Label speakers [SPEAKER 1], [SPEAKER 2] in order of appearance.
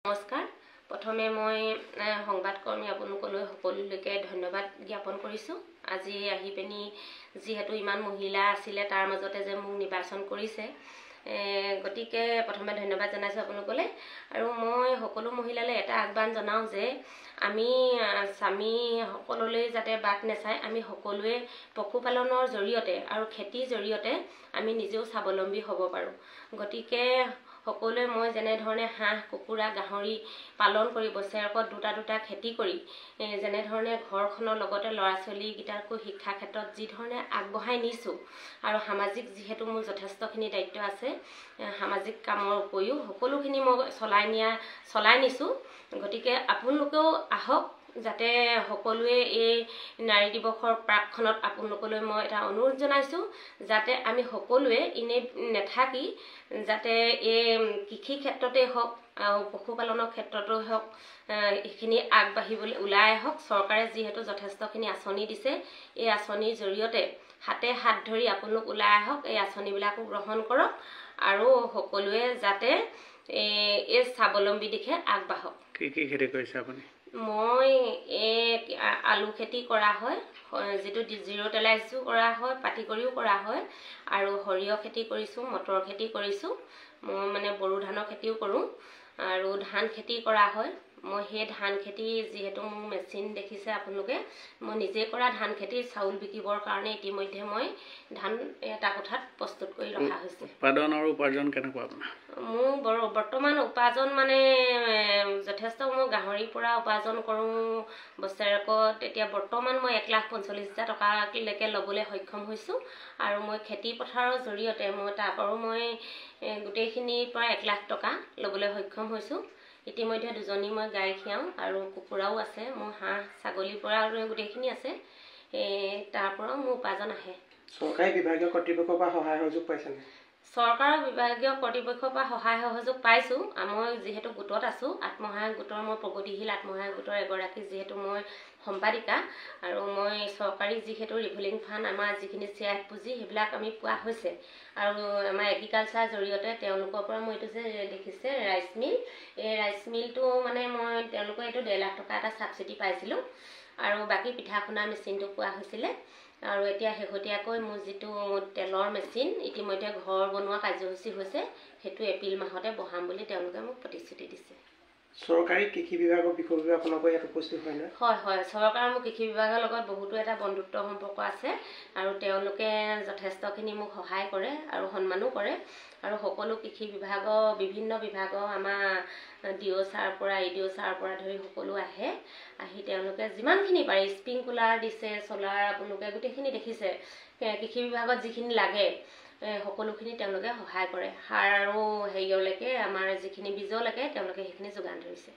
[SPEAKER 1] নমস্কাৰ। প্ৰথমে মই সংবাদকৰ্মী আপোনালোকলৈ সকলোলৈকে ধন্যবাদ জ্ঞাপন কৰিছোঁ। আজি আহি পিনি যিহেতু ইমান মহিলা আছিলে তাৰ মাজতে যে মোক নিৰ্বাচন কৰিছে, গতিকে প্ৰথমে ধন্যবাদ জনাইছোঁ আপোনালোকলৈ। আৰু মই সকলো মহিলালৈ এটা আহ্বান জনাওঁ যে আমি স্বামীসকললৈ যাতে বাট নেচায়, আমি সকলোৱে পশুপালনৰ জৰিয়তে আৰু খেতিৰ জৰিয়তে আমি নিজেও স্বাৱলম্বী হ'ব পাৰোঁ। গতিকে সকলোৱে মই যেনেধৰণে হাঁহ, কুকুৰা, গাহৰি পালন কৰি বছৰেকত দুটা খেতি কৰি যেনেধৰণে ঘৰখনৰ লগতে ল'ৰা ছোৱালীকেইটাকো শিক্ষা ক্ষেত্ৰত যিধৰণে আগবঢ়াই নিছোঁ, আৰু সামাজিক যিহেতু মোৰ যথেষ্টখিনি দায়িত্ব আছে, সামাজিক কামৰ উপৰিও সকলোখিনি মই চলাই নিছোঁ। গতিকে আপোনালোকেও আহক, যাতে সকলোৱে এই নাৰী দিৱসৰ প্ৰাকখনত আপোনালোকলৈ মই এটা অনুৰোধ জনাইছোঁ, যাতে আমি সকলোৱে এনেই নেথাকি যাতে এই কৃষি ক্ষেত্ৰতেই হওক আৰু পশুপালনৰ ক্ষেত্ৰতো হওক এইখিনি আগবাঢ়িবলৈ ওলাই আহক। চৰকাৰে যিহেতু যথেষ্টখিনি আঁচনি দিছে, এই আঁচনিৰ জৰিয়তে হাতে হাত ধৰি আপোনালোক ওলাই আহক, এই আঁচনিবিলাকো গ্ৰহণ কৰক আৰু সকলোৱে যাতে এই স্বাৱলম্বী দিশে আগবাঢ়ক।
[SPEAKER 2] কি খেতি কৰিছে আপুনি?
[SPEAKER 1] মই এই আলু খেতি কৰা হয়, যিটো জিৰ' টেলাইজো কৰা হয়, পাতি কৰিও কৰা হয়, আৰু সৰিয়হ খেতি কৰিছোঁ, মটৰ খেতি কৰিছোঁ। মই মানে বড়ো ধানৰ খেতিও কৰোঁ আৰু ধান খেতি কৰা হয়। মই সেই ধান খেতি যিহেতু মোৰ মেচিন দেখিছে আপোনালোকে, মই নিজে কৰা ধান খেতি চাউল বিকিবৰ কাৰণে ইতিমধ্যে মই ধান এটা কোঠাত প্ৰস্তুত কৰি ৰখা হৈছে।
[SPEAKER 2] উৎপাদন আৰু উপাৰ্জন কেনেকুৱা আপোনাৰ?
[SPEAKER 1] মোৰ বৰ্তমান উপাৰ্জন মানে যথেষ্ট। মই গাহৰিৰ পৰা উপাৰ্জন কৰোঁ বছৰেকত। এতিয়া বৰ্তমান মই 1,45,000 টকালৈকে ল'বলৈ সক্ষম হৈছোঁ, আৰু মই খেতি পথাৰৰ জৰিয়তে তাৰ পৰাও মই গোটেইখিনিৰ পৰা 1 লাখ টকা ল'বলৈ সক্ষম হৈছোঁ। ইতিমধ্যে 2জনী মই গাই খীৰাওঁ আৰু কুকুৰাও আছে, মোৰ হাঁহ ছাগলীৰ পৰা গোটেইখিনি আছে। তাৰ পৰাও মোৰ উপাৰ্জন আহে।
[SPEAKER 3] চৰকাৰী বিভাগীয় কৰ্তৃপক্ষৰ পৰা সহায় সহযোগ পাইছেনে?
[SPEAKER 1] চৰকাৰৰ বিভাগীয় কৰ্তৃপক্ষৰ পৰা সহায় সহযোগ পাইছোঁ। মই যিহেতু গোটত আছোঁ, আত্মসহায়ক গোটৰ, মই প্ৰগতিশীল আত্মসহায়ক গোটৰ এগৰাকী যিহেতু মই সম্পাদিকা, আৰু মই চৰকাৰী যিহেতু ৰিভলিং ফাণ্ড, আমাৰ যিখিনি CIF পুঁজি সেইবিলাক আমি পোৱা হৈছে, আৰু আমাৰ এগ্ৰিকালচাৰৰ জৰিয়তে তেওঁলোকৰ পৰা মই এইটো যে দেখিছে ৰাইচ মিল, এই ৰাইচ মিলটো মানে মই তেওঁলোকৰ এইটো 1.5 লাখ টকা এটা ছাবচিডি পাইছিলোঁ, আৰু বাকী পিঠা খুন্দা মেচিনটো পোৱা হৈছিলে। আৰু এতিয়া শেহতীয়াকৈ মোৰ যিটো তেলৰ মেচিন ইতিমধ্যে ঘৰ বনোৱা কাৰ্যসূচী হৈছে, সেইটো এপ্ৰিল মাহতে বহাম বুলি তেওঁলোকে মোক প্ৰতিশ্ৰুতি দিছে।
[SPEAKER 3] চৰকাৰী কৃষি বিভাগৰ বিষয়বোৰ আপোনালোকৰ ইয়াত উপস্থিত হয় নে?
[SPEAKER 1] হয়, চৰকাৰৰ মোৰ কৃষি বিভাগৰ লগত বহুতো এটা বন্ধুত্ব সম্পৰ্ক আছে, আৰু তেওঁলোকে যথেষ্টখিনি মোক সহায় কৰে আৰু সন্মানো কৰে। আৰু সকলো কৃষি বিভাগৰ বিভিন্ন বিভাগৰ আমাৰ DO ছাৰৰ পৰা EDO ছাৰৰ পৰা ধৰি সকলো আহি তেওঁলোকে যিমানখিনি পাৰে, স্প্ৰিংকুলাৰ দিছে, চ'লাৰ আপোনালোকে গোটেইখিনি দেখিছে, কৃষি বিভাগত যিখিনি লাগে সকলোখিনি তেওঁলোকে সহায় কৰে। সাৰ আৰু হেৰিয়লৈকে আমাৰ যিখিনি বীজলৈকে তেওঁলোকে সেইখিনি যোগান ধৰিছে।